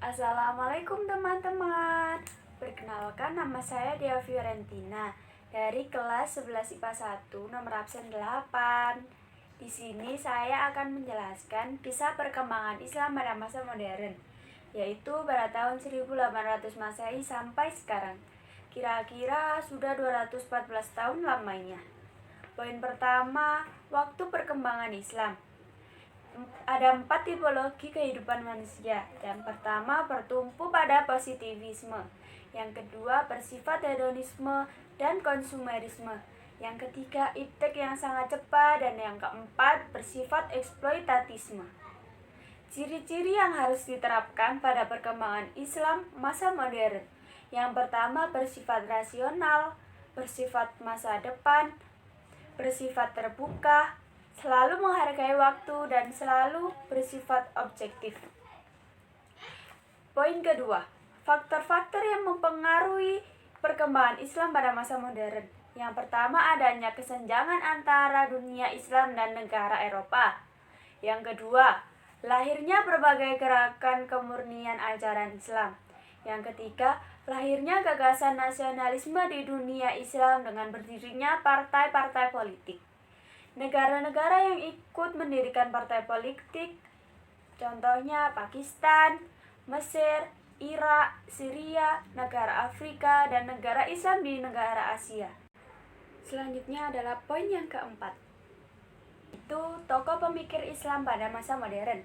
Assalamualaikum teman-teman. Perkenalkan, nama saya Dea Fiorentina dari kelas 11 IPA 1 nomor absen 8. Di sini saya akan menjelaskan kisah perkembangan Islam pada masa modern, yaitu pada tahun 1800 Masehi sampai sekarang. Kira-kira sudah 214 tahun lamanya. Poin pertama, waktu perkembangan Islam. Ada 4 tipologi kehidupan manusia. Yang pertama, bertumpu pada positivisme. Yang kedua, bersifat hedonisme dan konsumerisme. Yang ketiga, iptek yang sangat cepat. Dan yang keempat, bersifat eksploitatisme. Ciri-ciri yang harus diterapkan pada perkembangan Islam masa modern. Yang pertama, bersifat rasional, bersifat masa depan, bersifat terbuka, selalu menghargai waktu, dan selalu bersifat objektif. Poin kedua, faktor-faktor yang mempengaruhi perkembangan Islam pada masa modern. Yang pertama, adanya kesenjangan antara dunia Islam dan negara Eropa. Yang kedua, lahirnya berbagai gerakan kemurnian ajaran Islam. Yang ketiga, lahirnya gagasan nasionalisme di dunia Islam dengan berdirinya partai-partai politik. Negara-negara yang ikut mendirikan partai politik, contohnya Pakistan, Mesir, Irak, Syria, negara Afrika, dan negara Islam di negara Asia. Selanjutnya adalah poin yang keempat. Itu tokoh pemikir Islam pada masa modern,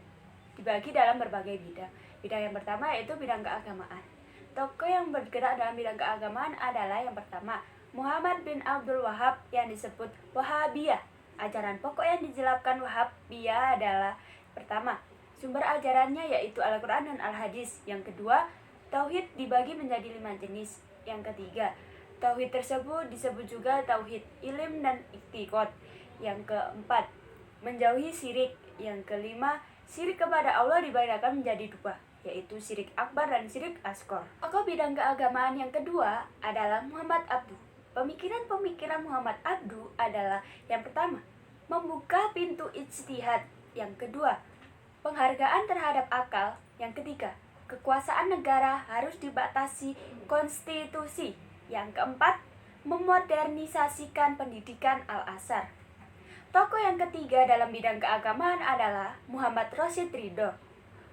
dibagi dalam berbagai bidang. Bidang yang pertama yaitu bidang keagamaan. Tokoh yang bergerak dalam bidang keagamaan adalah yang pertama, Muhammad bin Abdul Wahab yang disebut Wahabiyah. Ajaran pokok yang dijelaskan Wahabiyah adalah pertama, sumber ajarannya yaitu Al-Quran dan Al-Hadis. Yang kedua, tauhid dibagi menjadi 5 jenis. Yang ketiga, tauhid tersebut disebut juga tauhid ilm dan iktikad. Yang keempat, menjauhi syirik. Yang kelima, syirik kepada Allah dibedakan menjadi 2, yaitu syirik akbar dan syirik asghar. Tokoh bidang keagamaan yang kedua adalah Muhammad Abduh. Pemikiran Muhammad Abduh adalah yang pertama, membuka pintu ijtihad. Yang kedua, penghargaan terhadap akal. Yang ketiga, kekuasaan negara harus dibatasi konstitusi. Yang keempat, memodernisasikan pendidikan Al-Azhar. Tokoh yang ketiga dalam bidang keagamaan adalah Muhammad Rashid Ridho,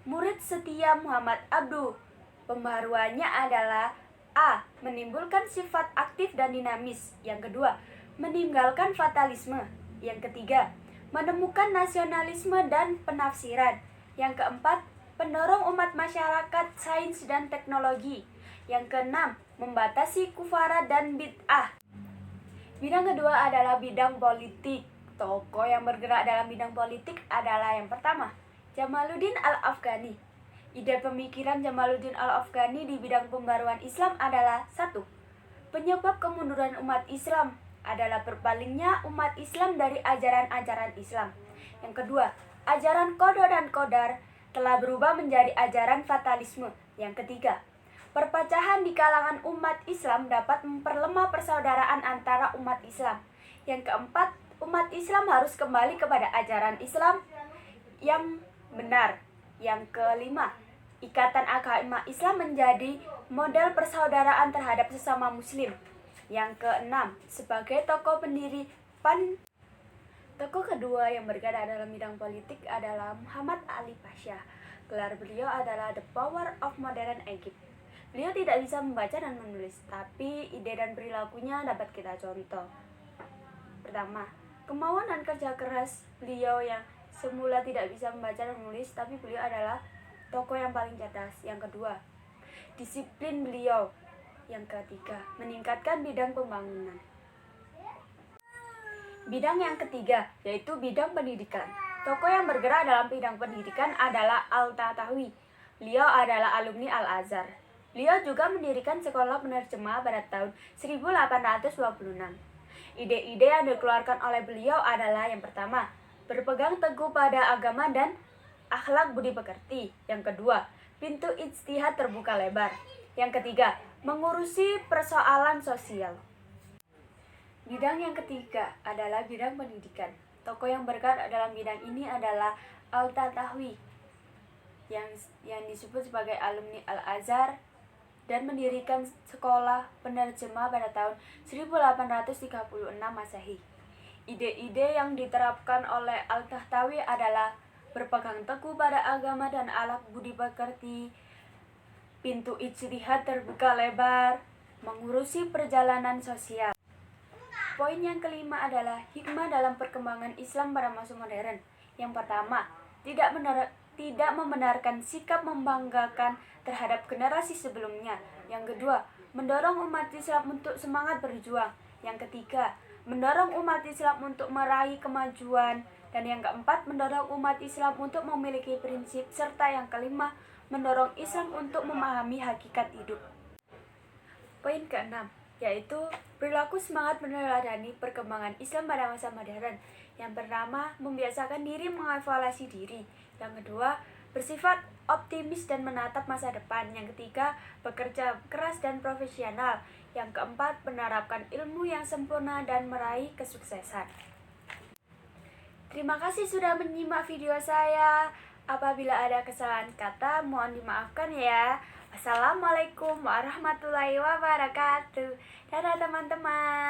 murid setia Muhammad Abduh. Pembaharuannya adalah A. Menimbulkan sifat aktif dan dinamis. Yang kedua, meninggalkan fatalisme. Yang ketiga, menemukan nasionalisme dan penafsiran. Yang keempat, pendorong umat masyarakat sains dan teknologi. Yang keenam, membatasi kufara dan bid'ah. Bidang kedua adalah bidang politik. Tokoh yang bergerak dalam bidang politik adalah yang pertama, Jamaluddin Al-Afghani. Ide pemikiran Jamaluddin Al-Afghani di bidang pembaruan Islam adalah 1. Penyebab kemunduran umat Islam adalah berpalingnya umat Islam dari ajaran-ajaran Islam. Yang kedua, ajaran qada dan qadar telah berubah menjadi ajaran fatalisme. Yang ketiga, perpecahan di kalangan umat Islam dapat memperlemah persaudaraan antara umat Islam. Yang keempat, umat Islam harus kembali kepada ajaran Islam yang benar. Yang kelima, ikatan agama Islam menjadi model persaudaraan terhadap sesama muslim. Yang keenam, sebagai tokoh pendiri PAN. Tokoh kedua yang bergerak dalam bidang politik adalah Muhammad Ali Pasha. Gelar beliau adalah The Power of Modern Egypt. Beliau tidak bisa membaca dan menulis, tapi ide dan perilakunya dapat kita contoh. Pertama, kemauan dan kerja keras beliau yang semula tidak bisa membaca dan menulis, tapi beliau adalah tokoh yang paling cerdas. Yang kedua, disiplin beliau. Yang ketiga, meningkatkan bidang pembangunan. Bidang yang ketiga, yaitu bidang pendidikan. Tokoh yang bergerak dalam bidang pendidikan adalah Al-Tahtawi. Beliau adalah alumni Al-Azhar. Beliau juga mendirikan sekolah penerjemah pada tahun 1826. Ide-ide yang dikeluarkan oleh beliau adalah yang pertama, berpegang teguh pada agama dan akhlak budi pekerti. Yang kedua, pintu ijtihad terbuka lebar. Yang ketiga, mengurusi persoalan sosial. Bidang yang ketiga adalah bidang pendidikan. Tokoh yang bergerak dalam bidang ini adalah Al-Tahtawi. yang disebut sebagai alumni Al-Azhar dan mendirikan sekolah penerjemah pada tahun 1836 Masehi. Ide-ide yang diterapkan oleh Al-Tahtawi adalah berpegang teguh pada agama dan akhlak budi pekerti, pintu ijtihad terbuka lebar, mengurusi perjalanan sosial. Poin yang kelima adalah hikmah dalam perkembangan Islam pada masa modern. Yang pertama, tidak membenarkan sikap membanggakan terhadap generasi sebelumnya. Yang kedua, mendorong umat Islam untuk semangat berjuang. Yang ketiga, mendorong umat Islam untuk meraih kemajuan. Dan yang keempat, mendorong umat Islam untuk memiliki prinsip. Serta yang kelima, mendorong Islam untuk memahami hakikat hidup. Poin keenam, yaitu perilaku semangat meneladani perkembangan Islam pada masa modern. Yang pertama, membiasakan diri mengevaluasi diri. Yang kedua, bersifat optimis dan menatap masa depan. Yang ketiga, bekerja keras dan profesional. Yang keempat, menerapkan ilmu yang sempurna dan meraih kesuksesan. Terima kasih sudah menyimak video saya. Apabila ada kesalahan kata, mohon dimaafkan ya. Assalamualaikum warahmatullahi wabarakatuh. Dadah teman-teman.